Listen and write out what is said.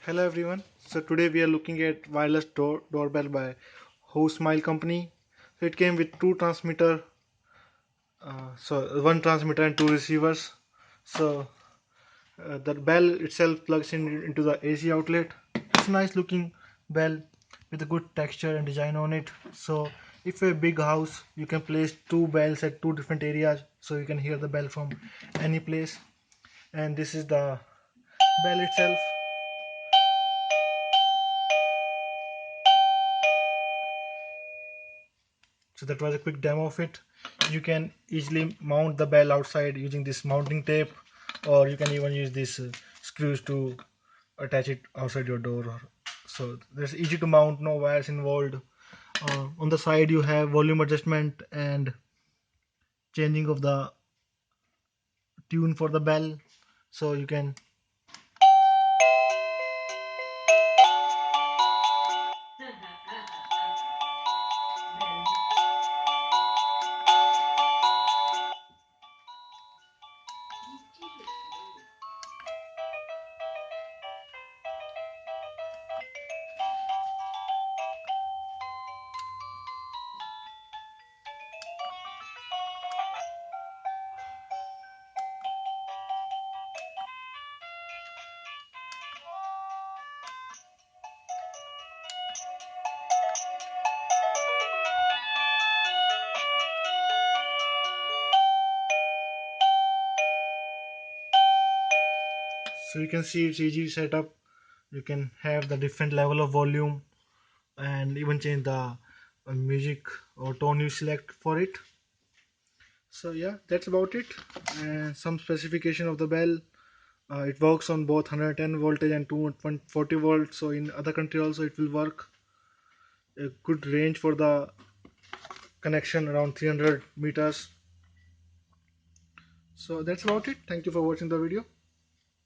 Hello everyone. So today we are looking at wireless doorbell by Housmile company. So it came with two transmitter, so one transmitter and two receivers. So the bell itself plugs into the AC outlet. It's a nice looking bell with a good texture and design on it. So if a big house, you can place two bells at two different areas, so you can hear the bell from any place. And this is the bell itself. So that was a quick demo of it. You can easily mount the bell outside using this mounting tape, or you can even use these screws to attach it outside your door. So that's easy to mount, no wires involved. On the side you have volume adjustment and changing of the tune for the bell, so you can. So you can see it's easy setup. You can have the different level of volume and even change the music or tone you select for it. So yeah, that's about it. And some specification of the bell. It works on both 110 voltage and 240 volts. So in other country also it will work. A good range for the connection around 300 meters. So that's about it. Thank you for watching the video.